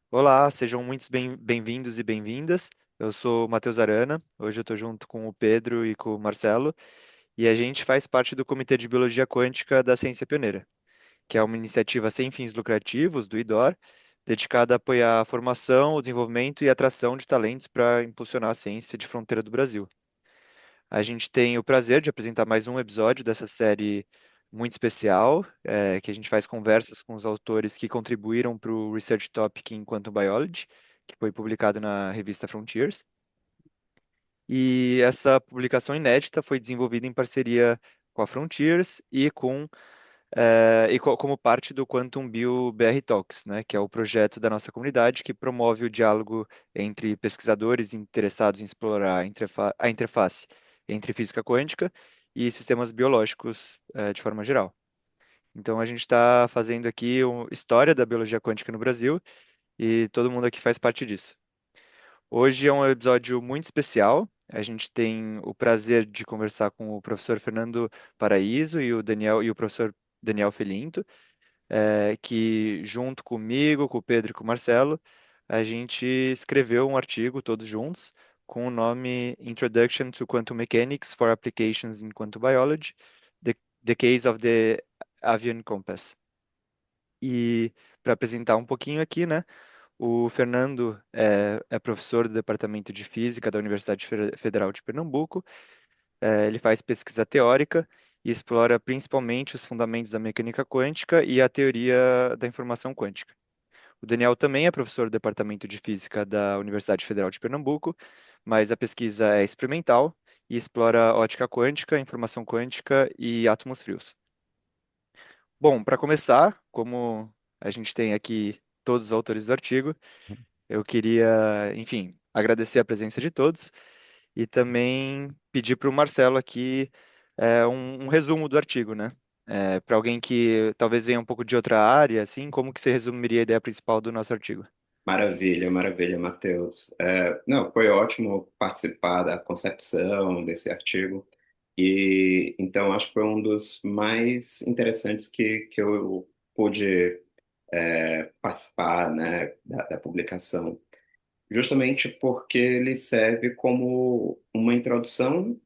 Olá, sejam muitos bem-vindos e bem-vindas. Eu sou o Matheus Arana. Hoje eu estou junto com o Pedro e com o Marcelo, e a gente faz parte do Comitê de Biologia Quântica da Ciência Pioneira, que é uma iniciativa sem fins lucrativos do IDOR, dedicada a apoiar a formação, o desenvolvimento e a atração de talentos para impulsionar a ciência de fronteira do Brasil. A gente tem o prazer de apresentar mais um episódio dessa série muito especial, que a gente faz conversas com os autores que contribuíram para o Research Topic em Quantum Biology, que foi publicado na revista Frontiers. E essa publicação inédita foi desenvolvida em parceria com a Frontiers e como parte do Quantum Bio BR Talks, né, que é o projeto da nossa comunidade que promove o diálogo entre pesquisadores interessados em explorar a interface entre física quântica e sistemas biológicos, de forma geral. Então, a gente está fazendo aqui uma história da biologia quântica no Brasil e todo mundo aqui faz parte disso. Hoje é um episódio muito especial. A gente tem o prazer de conversar com o professor Fernando Paraíso e o professor Daniel Felinto, que junto comigo, com o Pedro e com o Marcelo, a gente escreveu um artigo todos juntos com o nome Introduction to Quantum Mechanics for Applications in Quantum Biology, the Case of the Avian Compass. E para apresentar um pouquinho aqui, né? O Fernando é professor do Departamento de Física da Universidade Federal de Pernambuco. Ele faz pesquisa teórica e explora principalmente os fundamentos da mecânica quântica e a teoria da informação quântica. O Daniel também é professor do Departamento de Física da Universidade Federal de Pernambuco, mas a pesquisa é experimental e explora ótica quântica, informação quântica e átomos frios. Bom, para começar, como a gente tem aqui todos os autores do artigo, eu queria, enfim, agradecer a presença de todos e também pedir para o Marcelo aqui um resumo do artigo, né? Para alguém que talvez venha um pouco de outra área, assim, como que você resumiria a ideia principal do nosso artigo? Maravilha, maravilha, Matheus. Não, foi ótimo participar da concepção desse artigo e então acho que foi um dos mais interessantes que eu pude participar, né, da publicação, justamente porque ele serve como uma introdução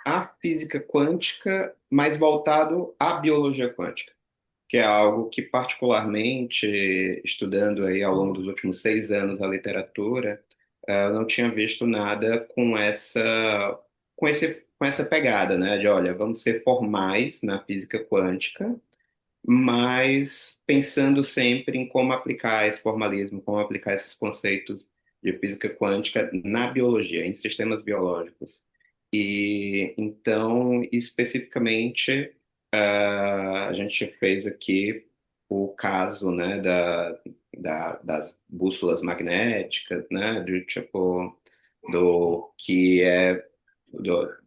à física quântica, mais voltado à biologia quântica, que é algo que, particularmente, estudando aí ao longo dos últimos 6 anos a literatura, eu não tinha visto nada com essa pegada, né? De, olha, vamos ser formais na física quântica, mas pensando sempre em como aplicar esse formalismo, como aplicar esses conceitos de física quântica na biologia, em sistemas biológicos. E então, especificamente, a gente fez aqui o caso, né, das bússolas magnéticas, né, do tipo do que é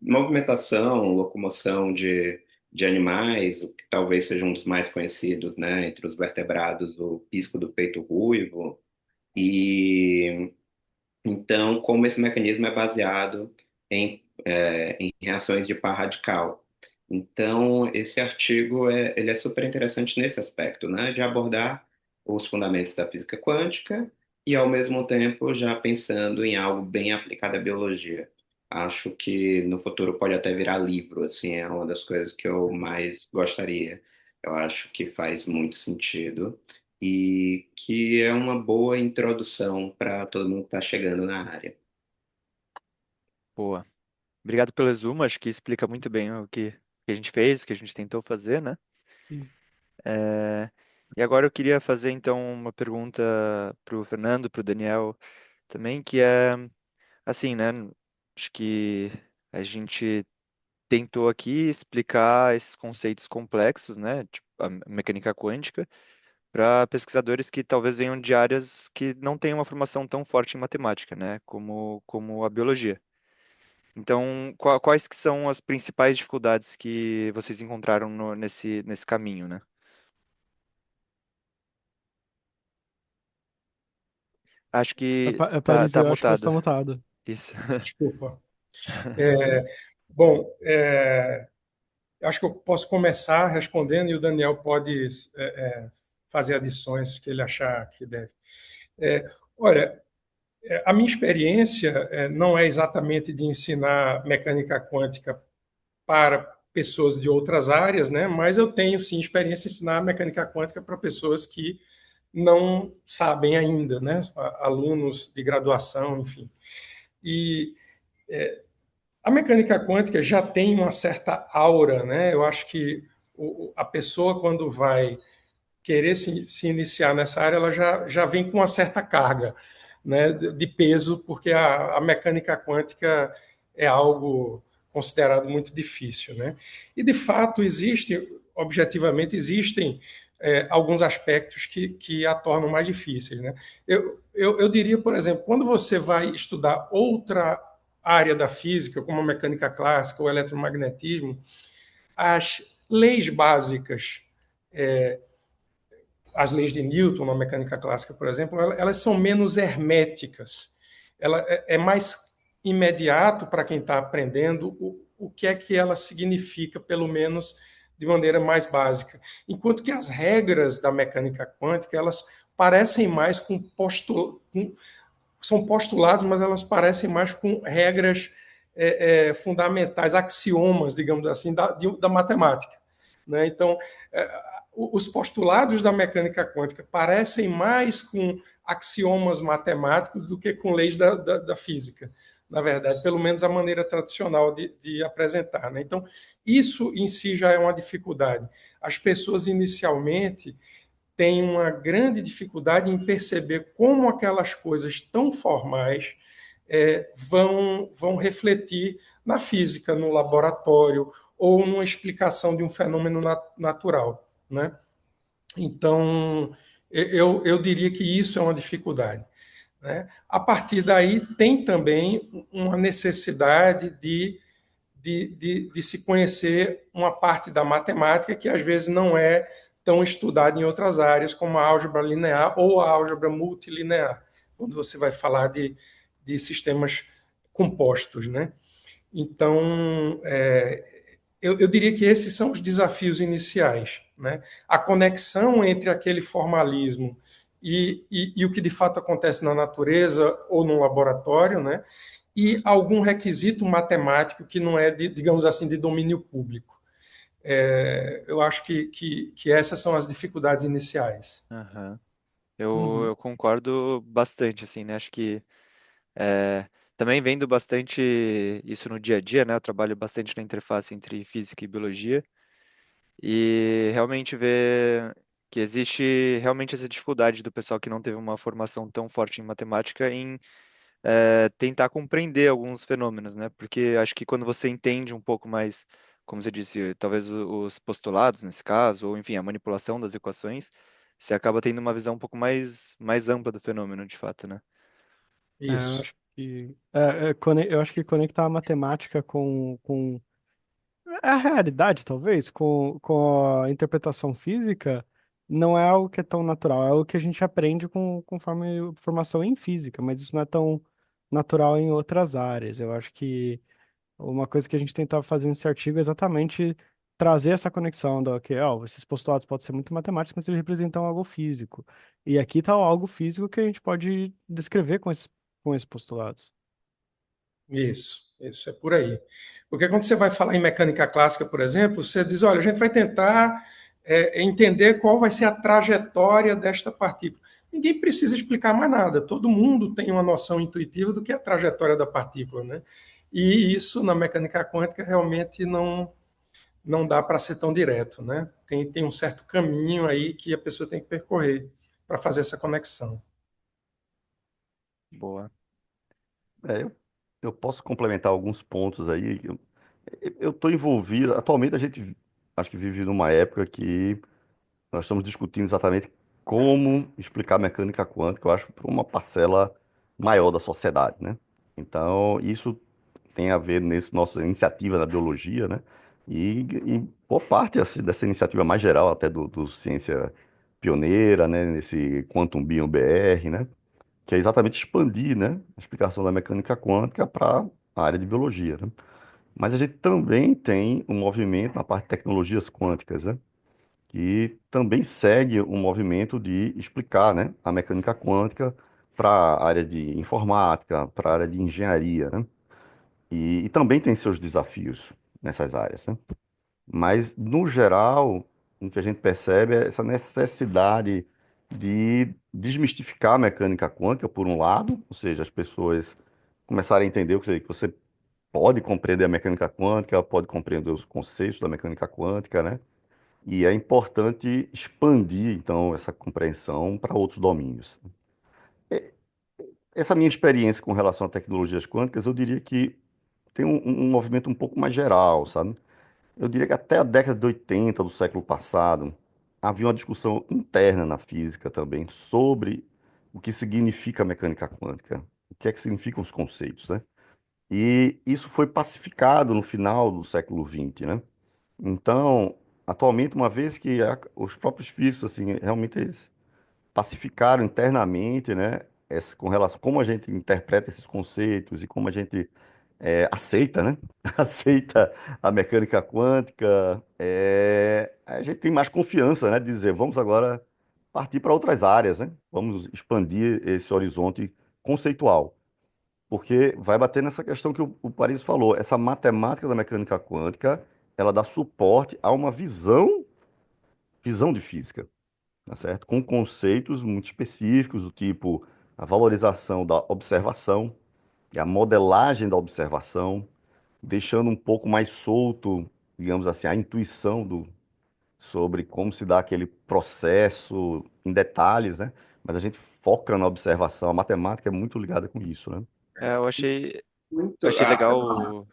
movimentação, locomoção de animais, o que talvez seja um dos mais conhecidos, né, entre os vertebrados, o pisco do peito ruivo, e então como esse mecanismo é baseado em reações de par radical. Então, esse artigo ele é super interessante nesse aspecto, né, de abordar os fundamentos da física quântica e, ao mesmo tempo, já pensando em algo bem aplicado à biologia. Acho que no futuro pode até virar livro, assim, é uma das coisas que eu mais gostaria. Eu acho que faz muito sentido e que é uma boa introdução para todo mundo que está chegando na área. Boa. Obrigado pelo resumo, acho que explica muito bem o que a gente fez, o que a gente tentou fazer, né? Hum. É, E agora eu queria fazer então uma pergunta para o Fernando, para o Daniel também, que é assim, né? Acho que a gente tentou aqui explicar esses conceitos complexos, né? Tipo a mecânica quântica, para pesquisadores que talvez venham de áreas que não têm uma formação tão forte em matemática, né? Como a biologia. Então, quais que são as principais dificuldades que vocês encontraram nesse caminho, né? Acho que Paris, tá eu acho que você está mutado. mutado. Isso. Desculpa. É, bom, eu acho que eu posso começar respondendo e o Daniel pode fazer adições que ele achar que deve. Olha, a minha experiência não é exatamente de ensinar mecânica quântica para pessoas de outras áreas, né? Mas eu tenho sim experiência em ensinar mecânica quântica para pessoas que não sabem ainda, né? Alunos de graduação, enfim. E a mecânica quântica já tem uma certa aura, né? Eu acho que a pessoa, quando vai querer se iniciar nessa área, ela já vem com uma certa carga, né, de peso, porque a mecânica quântica é algo considerado muito difícil, né? E de fato objetivamente existem alguns aspectos que a tornam mais difíceis, né? Eu diria, por exemplo, quando você vai estudar outra área da física, como a mecânica clássica ou eletromagnetismo, as leis básicas, as leis de Newton na mecânica clássica, por exemplo, elas são menos herméticas. Ela é mais imediato para quem está aprendendo o que é que ela significa, pelo menos de maneira mais básica. Enquanto que as regras da mecânica quântica, elas parecem mais são postulados, mas elas parecem mais com regras fundamentais, axiomas, digamos assim, da matemática. Né? Então, os postulados da mecânica quântica parecem mais com axiomas matemáticos do que com leis da física, na verdade, pelo menos a maneira tradicional de apresentar. Né? Então, isso em si já é uma dificuldade. As pessoas inicialmente têm uma grande dificuldade em perceber como aquelas coisas tão formais vão refletir na física, no laboratório, ou numa explicação de um fenômeno natural. Né? Então, eu diria que isso é uma dificuldade. Né? A partir daí, tem também uma necessidade de se conhecer uma parte da matemática que às vezes não é tão estudada em outras áreas, como a álgebra linear ou a álgebra multilinear, quando você vai falar de sistemas compostos. Né? Então, eu diria que esses são os desafios iniciais. Né? A conexão entre aquele formalismo e o que de fato acontece na natureza ou no laboratório, né? E algum requisito matemático que não é, digamos assim, de domínio público. Eu acho que essas são as dificuldades iniciais. Aham. Eu Uhum. concordo bastante, assim, né? Acho que é, também vendo bastante isso no dia a dia, né? Eu trabalho bastante na interface entre física e biologia e realmente ver que existe realmente essa dificuldade do pessoal que não teve uma formação tão forte em matemática em tentar compreender alguns fenômenos, né? Porque acho que quando você entende um pouco mais, como você disse, talvez os postulados nesse caso, ou enfim, a manipulação das equações, você acaba tendo uma visão um pouco mais ampla do fenômeno, de fato, né? Eu Isso. acho que eu acho que conectar a matemática com a realidade, talvez, com a interpretação física, não é algo que é tão natural, é algo que a gente aprende conforme formação em física, mas isso não é tão natural em outras áreas. Eu acho que uma coisa que a gente tentava fazer nesse artigo é exatamente trazer essa conexão do que, ó, esses postulados podem ser muito matemáticos, mas eles representam algo físico. E aqui está algo físico que a gente pode descrever com esses postulados. Isso é por aí. Porque quando você vai falar em mecânica clássica, por exemplo, você diz, olha, a gente vai tentar entender qual vai ser a trajetória desta partícula. Ninguém precisa explicar mais nada, todo mundo tem uma noção intuitiva do que é a trajetória da partícula, né? E isso na mecânica quântica realmente não dá para ser tão direto, né? Tem um certo caminho aí que a pessoa tem que percorrer para fazer essa conexão. Boa. É, eu posso complementar alguns pontos aí. Eu estou envolvido. Atualmente a gente acho que vive numa época que nós estamos discutindo exatamente como explicar mecânica quântica, eu acho, para uma parcela maior da sociedade, né? Então, isso tem a ver nesse nossa iniciativa na biologia, né? E boa parte assim, dessa iniciativa mais geral, até do Ciência Pioneira, né? Nesse Quantum Bion BR, né? Que é exatamente expandir, né? A explicação da mecânica quântica para a área de biologia, né? Mas a gente também tem um movimento na parte de tecnologias quânticas, né? que também segue um movimento de explicar, né, a mecânica quântica para a área de informática, para a área de engenharia, né? E também tem seus desafios nessas áreas, né? Mas, no geral, o que a gente percebe é essa necessidade de desmistificar a mecânica quântica, por um lado, ou seja, as pessoas começarem a entender que você pode compreender a mecânica quântica, pode compreender os conceitos da mecânica quântica, né? E é importante expandir, então, essa compreensão para outros domínios. Essa minha experiência com relação a tecnologias quânticas, eu diria que tem um movimento um pouco mais geral, sabe? Eu diria que até a década de 80 do século passado, havia uma discussão interna na física também sobre o que significa mecânica quântica, o que é que significam os conceitos, né? E isso foi pacificado no final do século XX, né? Então, atualmente, uma vez que os próprios físicos, assim, realmente eles pacificaram internamente, né? Com relação a como a gente interpreta esses conceitos e como a gente aceita, né? Aceita a mecânica quântica. A gente tem mais confiança, né? De dizer, vamos agora partir para outras áreas, né? Vamos expandir esse horizonte conceitual. Porque vai bater nessa questão que o Paris falou, essa matemática da mecânica quântica, ela dá suporte a uma visão de física, tá certo? Com conceitos muito específicos, do tipo a valorização da observação e a modelagem da observação, deixando um pouco mais solto, digamos assim, a intuição sobre como se dá aquele processo em detalhes, né? Mas a gente foca na observação. A matemática é muito ligada com isso, né? Eu achei, Muito. eu achei legal.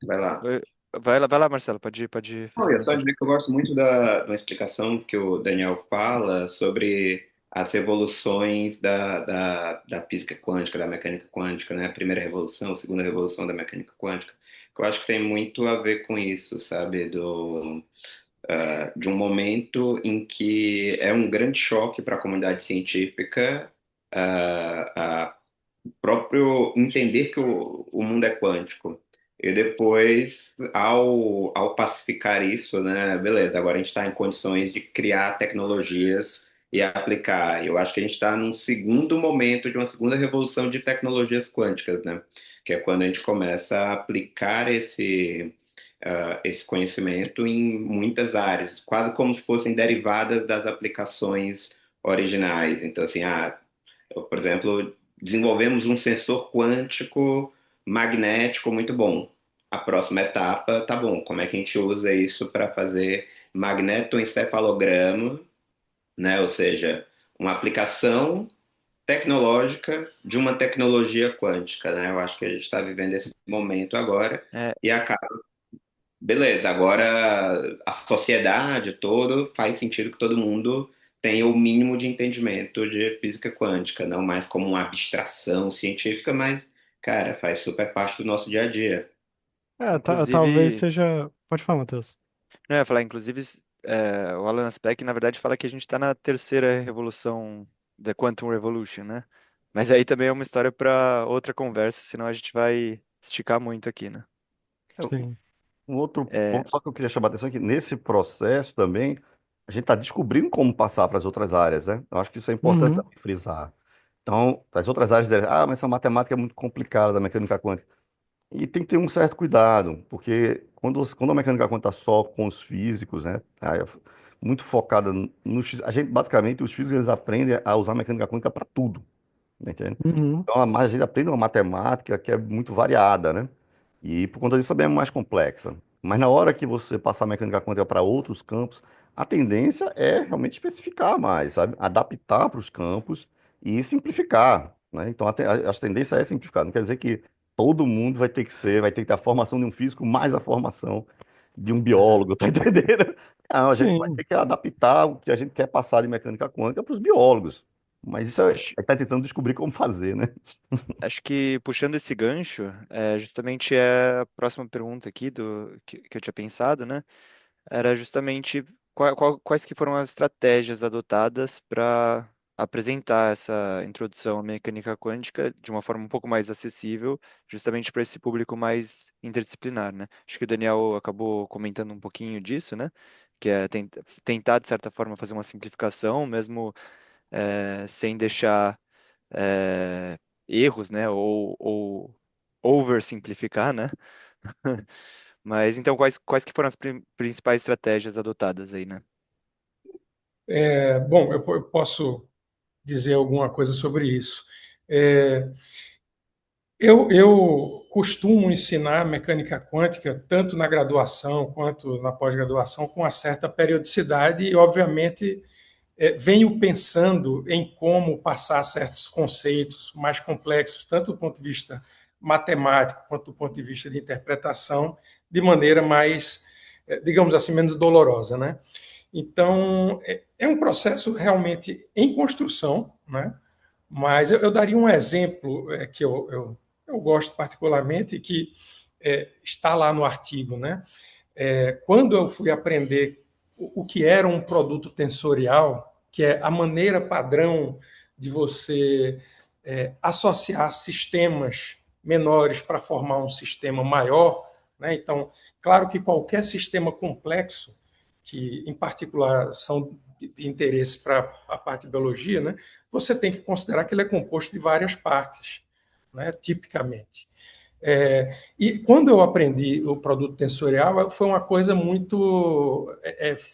Vai lá. Oi, vai lá, Marcelo, pode Não, fazer o eu só comentário. dizer que eu gosto muito de uma explicação que o Daniel fala sobre as revoluções da física quântica, da mecânica quântica, né? A primeira revolução, a segunda revolução da mecânica quântica, que eu acho que tem muito a ver com isso, sabe? De um momento em que é um grande choque para a comunidade científica, próprio entender que o mundo é quântico. E depois, ao pacificar isso, né, beleza, agora a gente está em condições de criar tecnologias e aplicar. Eu acho que a gente está num segundo momento de uma segunda revolução de tecnologias quânticas, né? Que é quando a gente começa a aplicar esse conhecimento em muitas áreas, quase como se fossem derivadas das aplicações originais. Então, assim, por exemplo, desenvolvemos um sensor quântico magnético muito bom. A próxima etapa, tá bom, como é que a gente usa isso para fazer magnetoencefalograma, né? Ou seja, uma aplicação tecnológica de uma tecnologia quântica, né? Eu acho que a gente está vivendo esse momento agora É, e acaba, beleza, agora a sociedade toda faz sentido que todo mundo tenha o mínimo de entendimento de física quântica, não mais como uma abstração científica, mas, cara, faz super parte do nosso dia a dia. Talvez inclusive, seja. Pode falar, Matheus. não ia falar, inclusive, o Alan Speck, na verdade, fala que a gente está na terceira revolução da Quantum Revolution, né? Mas aí também é uma história para outra conversa, senão a gente vai esticar muito aqui, né? É, Sim. Um outro É, ponto só que eu queria chamar a atenção é que nesse processo também a gente está descobrindo como passar para as outras áreas, né? Eu acho que isso é importante Uhum. também frisar. Então, as outras áreas dizem, mas essa matemática é muito complicada da mecânica quântica. E tem que ter um certo cuidado, porque quando a mecânica quântica está só com os físicos, né? Muito focada nos físicos. A gente, basicamente, os físicos eles aprendem a usar a mecânica quântica para tudo, entende? Uhum. Então, a gente aprende uma matemática que é muito variada, né? E por conta disso também é mais complexa. Mas na hora que você passar a mecânica quântica para outros campos, a tendência é realmente especificar mais, sabe? Adaptar para os campos e simplificar, né? Então a tendência é simplificar. Não quer dizer que todo mundo vai ter que ter a formação de um físico mais a formação de um aham. biólogo, tá entendendo? Não, a gente vai Sim. ter que adaptar o que a gente quer passar de mecânica quântica para os biólogos. Mas isso Acho, tá tentando descobrir como fazer, né? acho que puxando esse gancho, justamente é a próxima pergunta aqui que eu tinha pensado, né? Era justamente quais que foram as estratégias adotadas para apresentar essa introdução à mecânica quântica de uma forma um pouco mais acessível, justamente para esse público mais interdisciplinar, né? Acho que o Daniel acabou comentando um pouquinho disso, né? que é tentar, de certa forma, fazer uma simplificação, mesmo sem deixar erros, né? Ou oversimplificar, né? Mas então, quais que foram as principais estratégias adotadas aí, né? Bom, eu posso dizer alguma coisa sobre isso. É, eu costumo ensinar mecânica quântica tanto na graduação quanto na pós-graduação com uma certa periodicidade e, obviamente, venho pensando em como passar certos conceitos mais complexos, tanto do ponto de vista matemático quanto do ponto de vista de interpretação, de maneira mais, digamos assim, menos dolorosa, né? Então, é um processo realmente em construção, né? Mas eu daria um exemplo que eu gosto particularmente, que está lá no artigo, né? Quando eu fui aprender o que era um produto tensorial, que é a maneira padrão de você associar sistemas menores para formar um sistema maior, né? Então, claro que qualquer sistema complexo, que em particular são de interesse para a parte de biologia, né? Você tem que considerar que ele é composto de várias partes, né? Tipicamente. E quando eu aprendi o produto tensorial, foi uma coisa muito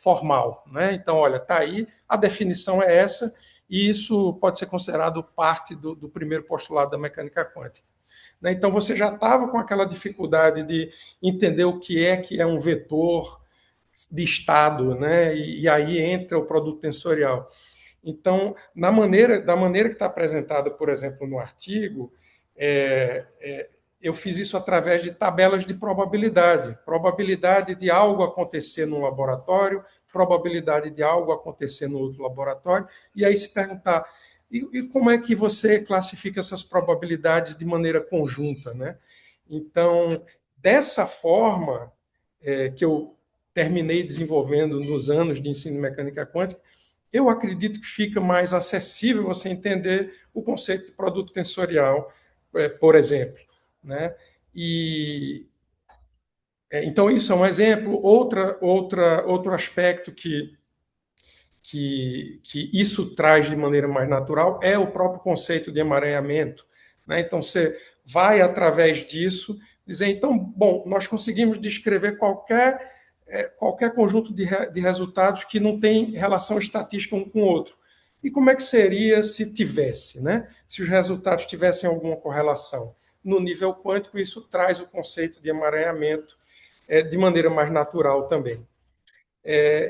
formal, né? Então, olha, tá aí, a definição é essa, e isso pode ser considerado parte do primeiro postulado da mecânica quântica. Né? Então, você já estava com aquela dificuldade de entender o que é um vetor de estado, né? E aí entra o produto tensorial. Então, da maneira que está apresentada, por exemplo, no artigo, é, é, eu fiz isso através de tabelas de probabilidade. Probabilidade de algo acontecer num laboratório, probabilidade de algo acontecer no outro laboratório, e aí se perguntar, e como é que você classifica essas probabilidades de maneira conjunta, né? Então, dessa forma que eu terminei desenvolvendo nos anos de ensino de mecânica quântica, eu acredito que fica mais acessível você entender o conceito de produto tensorial, por exemplo. Né? E, então, isso é um exemplo. Outro aspecto que isso traz de maneira mais natural é o próprio conceito de emaranhamento. Né? Então, você vai, através disso, dizer, então, bom, nós conseguimos descrever qualquer conjunto de resultados que não tem relação estatística um com o outro. E como é que seria se tivesse, né? Se os resultados tivessem alguma correlação? No nível quântico, isso traz o conceito de emaranhamento de maneira mais natural também.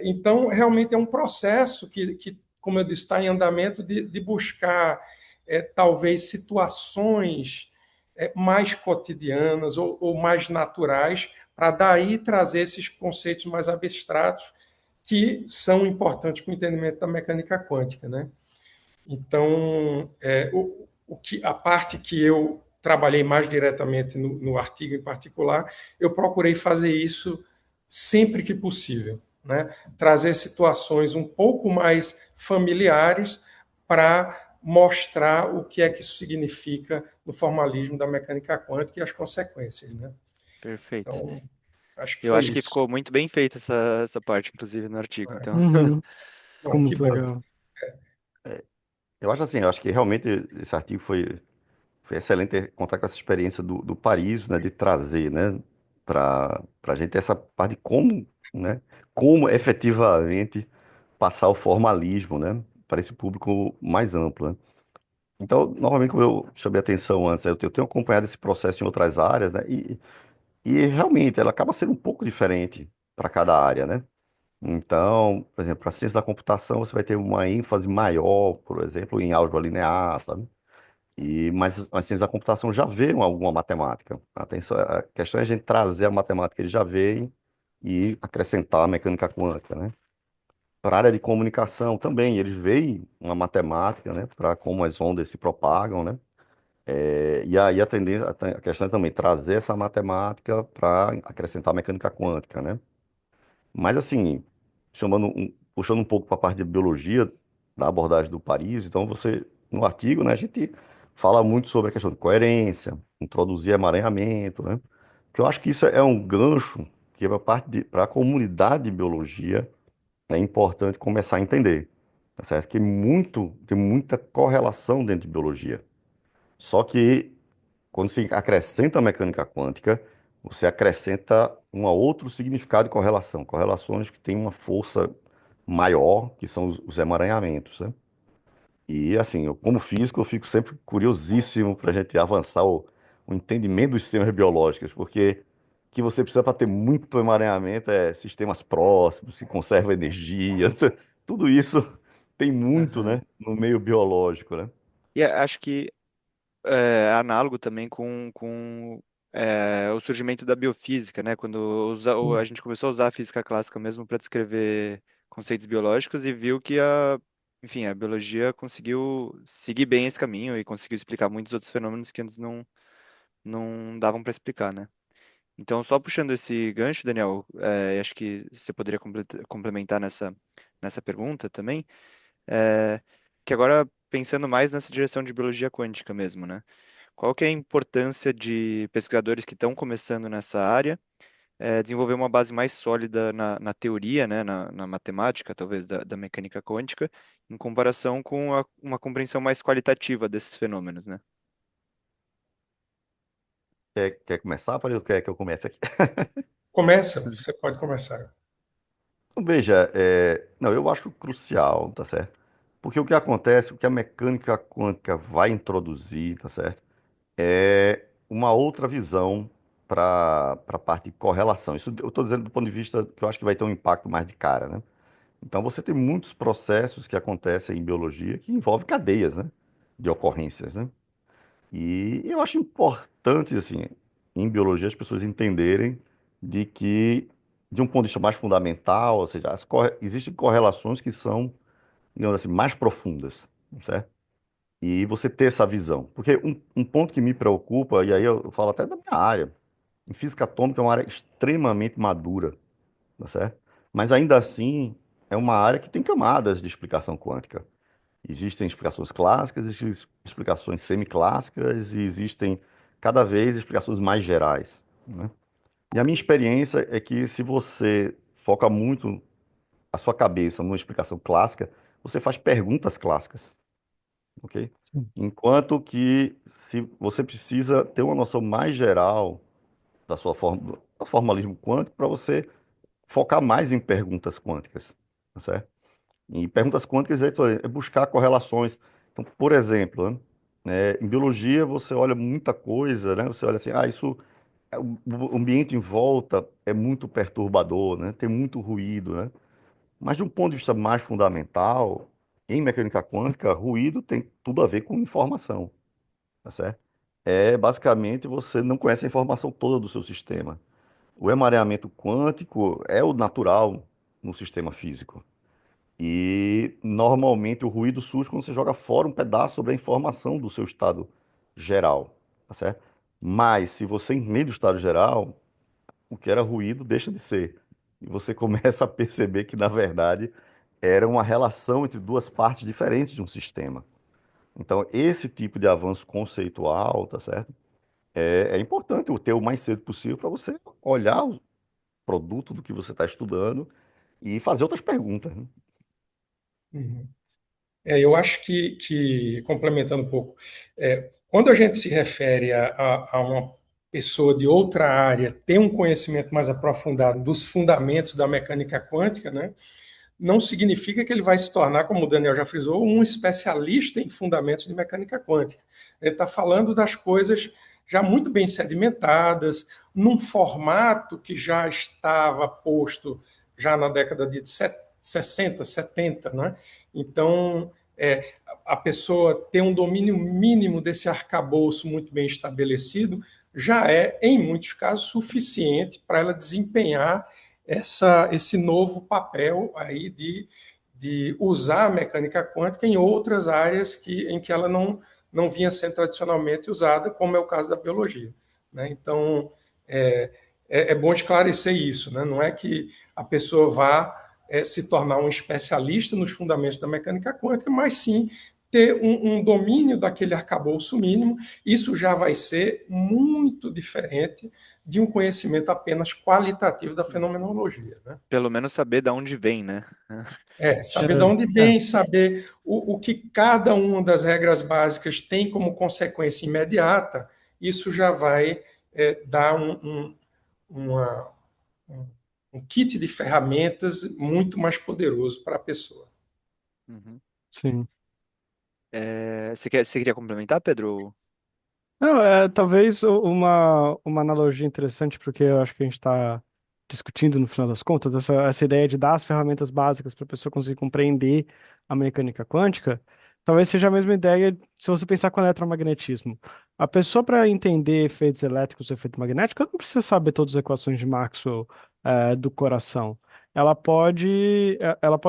Então, realmente é um processo que como eu disse, está em andamento de buscar, talvez, situações mais cotidianas ou mais naturais, para daí trazer esses conceitos mais abstratos que são importantes para o entendimento da mecânica quântica. Né? Então, a parte que eu trabalhei mais diretamente no artigo em particular, eu procurei fazer isso sempre que possível, né? Trazer situações um pouco mais familiares para mostrar o que é que isso significa no formalismo da mecânica quântica e as consequências, né? Perfeito. Então, acho que Eu foi acho que isso. ficou muito bem feita essa parte, inclusive, no artigo. É. Então, Uhum. Ficou Bom, que muito bom. legal. Eu acho assim, eu acho que realmente esse artigo foi excelente contar com essa experiência do Paris, né, de trazer, né, para a gente essa parte de como, né, como efetivamente passar o formalismo, né, para esse público mais amplo, né. Então, novamente, como eu chamei a atenção antes, eu tenho acompanhado esse processo em outras áreas, né, e realmente ela acaba sendo um pouco diferente para cada área, né. Então, por exemplo, para a ciência da computação, você vai ter uma ênfase maior, por exemplo, em álgebra linear, sabe? Mas as ciências da computação já veem alguma matemática. Atenção, a questão é a gente trazer a matemática que eles já veem e acrescentar a mecânica quântica, né? Para a área de comunicação também, eles veem uma matemática, né? Para como as ondas se propagam, né? E aí a questão é também trazer essa matemática para acrescentar a mecânica quântica, né? Mas assim, puxando um pouco para a parte de biologia, da abordagem do Paris, então no artigo, né, a gente fala muito sobre a questão de coerência, introduzir emaranhamento, né? Que eu acho que isso é um gancho que é para a comunidade de biologia é importante começar a entender, tá certo? Que tem muita correlação dentro de biologia. Só que quando se acrescenta a mecânica quântica, você acrescenta um outro significado de correlação, correlações que têm uma força maior, que são os emaranhamentos, né? E assim, eu, como físico, eu fico sempre curiosíssimo para a gente avançar o entendimento dos sistemas biológicos, porque o que você precisa para ter muito emaranhamento é sistemas próximos, se conserva energia, tudo isso tem muito, Aham. né, no meio biológico, né? E acho que é análogo também com o surgimento da biofísica, né? Quando a gente começou a usar a física clássica mesmo para descrever conceitos biológicos e viu que enfim, a biologia conseguiu seguir bem esse caminho e conseguiu explicar muitos outros fenômenos que antes não davam para explicar, né? Então, só puxando esse gancho, Daniel, acho que você poderia complementar nessa pergunta também, é, que agora pensando mais nessa direção de biologia quântica mesmo, né? Qual que é a importância de pesquisadores que estão começando nessa área desenvolver uma base mais sólida na teoria, né, na matemática, talvez, da mecânica quântica, em comparação com uma compreensão mais qualitativa desses fenômenos, né? Quer começar, para quer que eu comece aqui? Começa, você pode começar. Então, veja, não, eu acho crucial, tá certo? Porque o que acontece, o que a mecânica quântica vai introduzir, tá certo? É uma outra visão para a parte de correlação. Isso eu estou dizendo do ponto de vista que eu acho que vai ter um impacto mais de cara, né? Então você tem muitos processos que acontecem em biologia que envolvem cadeias, né? De ocorrências, né? E eu acho importante, assim, em biologia as pessoas entenderem de que, de um ponto de vista mais fundamental, ou seja, existem correlações que são, digamos assim, mais profundas, certo? E você ter essa visão. Porque um ponto que me preocupa, e aí eu falo até da minha área, em física atômica é uma área extremamente madura, tá certo? Mas ainda assim é uma área que tem camadas de explicação quântica. Existem explicações clássicas, existem explicações semiclássicas e existem cada vez explicações mais gerais, né? E a minha experiência é que se você foca muito a sua cabeça numa explicação clássica, você faz perguntas clássicas, ok? Sim. Enquanto que se você precisa ter uma noção mais geral da sua forma, do formalismo quântico para você focar mais em perguntas quânticas, tá certo? E perguntas quânticas é buscar correlações. Então, por exemplo, né, em biologia você olha muita coisa, né? Você olha assim, isso, o ambiente em volta é muito perturbador, né? Tem muito ruído, né? Mas de um ponto de vista mais fundamental, em mecânica quântica, ruído tem tudo a ver com informação, tá certo? É basicamente você não conhece a informação toda do seu sistema. O emaranhamento quântico é o natural no sistema físico. E normalmente o ruído surge quando você joga fora um pedaço sobre a informação do seu estado geral, tá certo? Mas se você entende o estado geral, o que era ruído deixa de ser. E você começa a perceber que, na verdade, era uma relação entre duas partes diferentes de um sistema. Então, esse tipo de avanço conceitual, tá certo? É importante eu ter o mais cedo possível para você olhar o produto do que você está estudando e fazer outras perguntas, né? Uhum. Eu acho complementando um pouco, quando a gente se refere a uma pessoa de outra área ter um conhecimento mais aprofundado dos fundamentos da mecânica quântica, né, não significa que ele vai se tornar, como o Daniel já frisou, um especialista em fundamentos de mecânica quântica. Ele está falando das coisas já muito bem sedimentadas, num formato que já estava posto já na década de 60, 70, né? Então, a pessoa ter um domínio mínimo desse arcabouço muito bem estabelecido já é, em muitos casos, suficiente para ela desempenhar esse novo papel aí de usar a mecânica quântica em outras áreas em que ela não vinha sendo tradicionalmente usada, como é o caso da biologia, né? Então, é, é bom esclarecer isso, né? Não é que a pessoa vá se tornar um especialista nos fundamentos da mecânica quântica, mas sim ter um domínio daquele arcabouço mínimo. Isso já vai ser muito diferente de um conhecimento apenas qualitativo da fenomenologia, né? Pelo menos saber de onde vem, né? Saber de onde vem, saber o que cada uma das regras básicas tem como consequência imediata, isso já vai dar uma, um, um kit de ferramentas muito mais poderoso para a pessoa. Uhum. Sim. Você queria complementar, Pedro? Não, talvez uma analogia interessante, porque eu acho que a gente está discutindo no final das contas, essa ideia de dar as ferramentas básicas para a pessoa conseguir compreender a mecânica quântica, talvez seja a mesma ideia se você pensar com eletromagnetismo. A pessoa, para entender efeitos elétricos e efeito magnético, ela não precisa saber todas as equações de Maxwell, do coração. Ela pode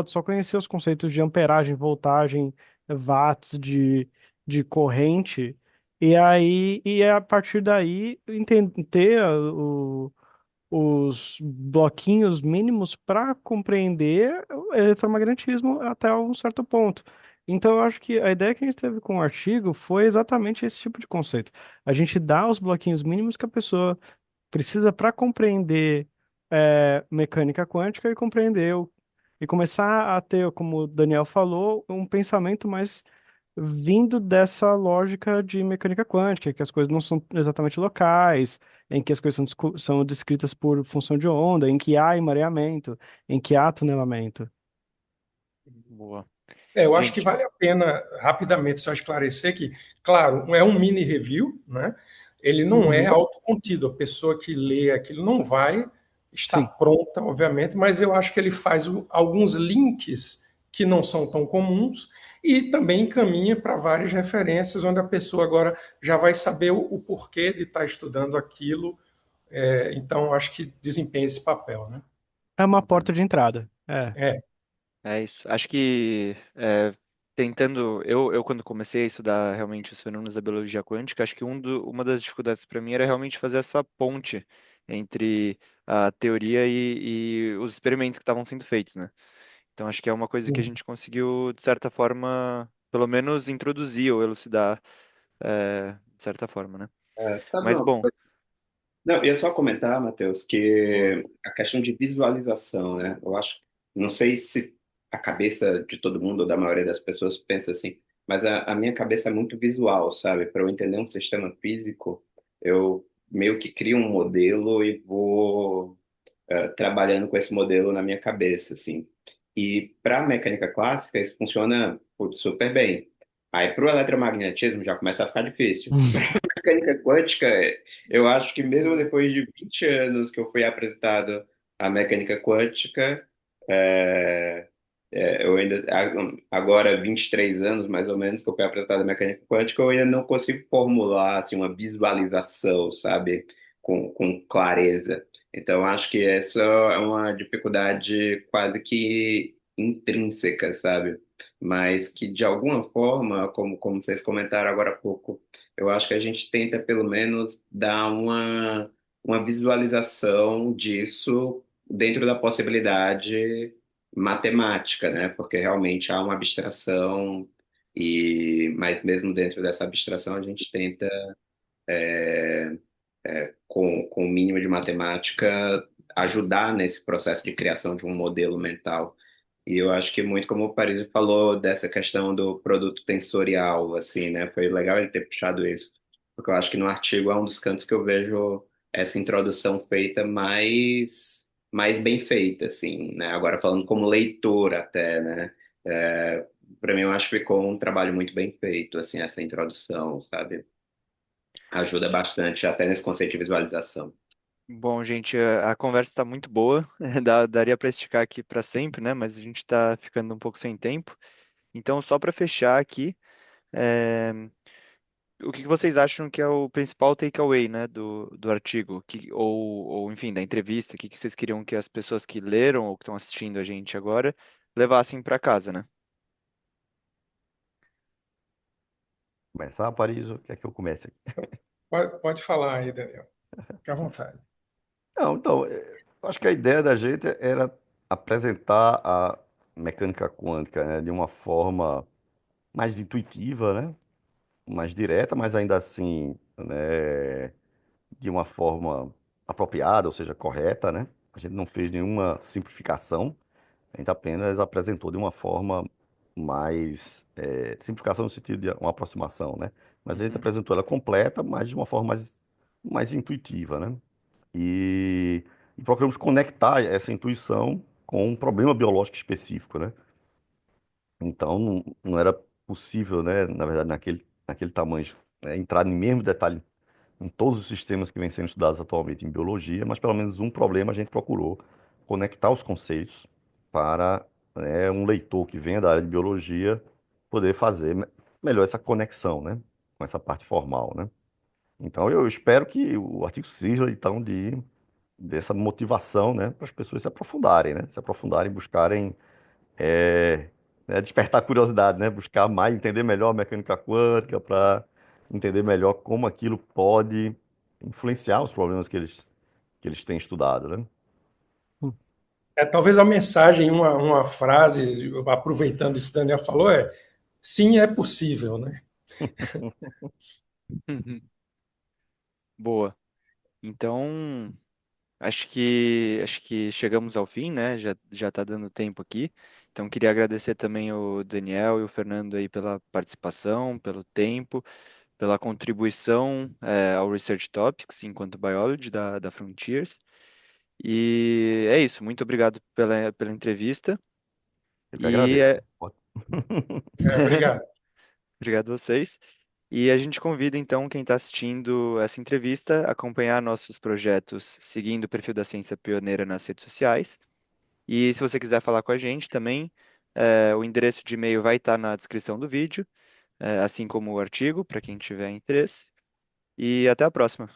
só conhecer os conceitos de amperagem, voltagem, watts de corrente. E a partir daí, ter os bloquinhos mínimos para compreender o eletromagnetismo até um certo ponto. Então, eu acho que a ideia que a gente teve com o artigo foi exatamente esse tipo de conceito. A gente dá os bloquinhos mínimos que a pessoa precisa para compreender mecânica quântica e e começar a ter, como o Daniel falou, um pensamento mais vindo dessa lógica de mecânica quântica, que as coisas não são exatamente locais, em que as coisas são descritas por função de onda, em que há emareamento, em que há tunelamento. Boa. Eu acho que Gente, vale a pena, rapidamente, só esclarecer que, claro, é um mini review, né? Ele não é Uhum. autocontido. A pessoa que lê aquilo não vai estar Sim. pronta, obviamente, mas eu acho que ele faz alguns links que não são tão comuns e também encaminha para várias referências, onde a pessoa agora já vai saber o porquê de estar estudando aquilo. Então, acho que desempenha esse papel, né? É uma uhum. porta de entrada. É. É, É isso. Acho que tentando, eu quando comecei a estudar realmente os fenômenos da biologia quântica, acho que uma das dificuldades para mim era realmente fazer essa ponte entre a teoria e os experimentos que estavam sendo feitos, né? Então acho que é uma coisa que a gente conseguiu, de certa forma, pelo menos introduzir ou elucidar, de certa forma, né? Sabe Mas uma bom, coisa? Não, eu ia só comentar, Matheus, boa. que a questão de visualização, né? Eu acho, não sei se a cabeça de todo mundo ou da maioria das pessoas pensa assim, mas a minha cabeça é muito visual, sabe? Para eu entender um sistema físico, eu meio que crio um modelo e vou trabalhando com esse modelo na minha cabeça, assim. E para a mecânica clássica, isso funciona putz, super bem. Aí para o eletromagnetismo já começa a ficar difícil. Mecânica quântica, eu acho que mesmo depois de 20 anos que eu fui apresentado à mecânica quântica, é, eu ainda, agora 23 anos mais ou menos que eu fui apresentado à mecânica quântica, eu ainda não consigo formular assim, uma visualização, sabe, com clareza. Então, acho que essa é uma dificuldade quase que intrínseca, sabe? Mas que de alguma forma, como vocês comentaram agora há pouco, eu acho que a gente tenta pelo menos dar uma visualização disso dentro da possibilidade matemática, né? Porque realmente há uma abstração mas mesmo dentro dessa abstração a gente tenta com o mínimo de matemática ajudar nesse processo de criação de um modelo mental. E eu acho que muito como o Paris falou dessa questão do produto tensorial, assim, né? Foi legal ele ter puxado isso, porque eu acho que no artigo é um dos cantos que eu vejo essa introdução feita mais bem feita, assim, né? Agora falando como leitor até, né? É, para mim eu acho que ficou um trabalho muito bem feito, assim, essa introdução, sabe? Ajuda bastante até nesse conceito de visualização. Bom, gente, a conversa está muito boa. Daria para esticar aqui para sempre, né? Mas a gente está ficando um pouco sem tempo. Então, só para fechar aqui, é, o que que vocês acham que é o principal takeaway, né, do artigo? Ou, enfim, da entrevista? O que que vocês queriam que as pessoas que leram ou que estão assistindo a gente agora levassem para casa, né? Começar, Paris, ou quer que eu comece aqui? pode falar aí, Daniel. Fique à vontade. Não, então, acho que a ideia da gente era apresentar a mecânica quântica, né, de uma forma mais intuitiva, né? Mais direta, mas ainda assim, né, de uma forma apropriada, ou seja, correta, né? A gente não fez nenhuma simplificação, a gente apenas apresentou de uma forma mais, simplificação no sentido de uma aproximação, né? Mas a gente Uhum, apresentou ela completa, mas de uma forma mais intuitiva, né? E, e procuramos conectar essa intuição com um problema biológico específico, né? Então, não era possível, né, na verdade, naquele tamanho, né, entrar em mesmo detalhe em todos os sistemas que vêm sendo estudados atualmente em biologia, mas pelo menos um problema a gente procurou conectar os conceitos para, né, um leitor que venha da área de biologia poder fazer melhor essa conexão, né, com essa parte formal, né. Então, eu espero que o artigo sirva, então, dessa motivação, né, para as pessoas se aprofundarem, né, se aprofundarem, buscarem é, despertar curiosidade, né? Buscar mais, entender melhor a mecânica quântica para entender melhor como aquilo pode influenciar os problemas que eles têm estudado, né? Hum. Talvez a mensagem, uma frase, aproveitando isso que o Daniel falou, é sim, é possível, né? uhum. Boa. Então, acho que chegamos ao fim, né? Já está dando tempo aqui. Então, queria agradecer também o Daniel e o Fernando aí pela participação, pelo tempo, pela contribuição, ao Research Topics enquanto Biology da Frontiers. E é isso. Muito obrigado pela entrevista. Eu que E agradeço. Obrigado. obrigado a vocês. E a gente convida então quem está assistindo essa entrevista a acompanhar nossos projetos seguindo o perfil da Ciência Pioneira nas redes sociais. E se você quiser falar com a gente também, o endereço de e-mail vai estar na descrição do vídeo, assim como o artigo, para quem tiver interesse. E até a próxima.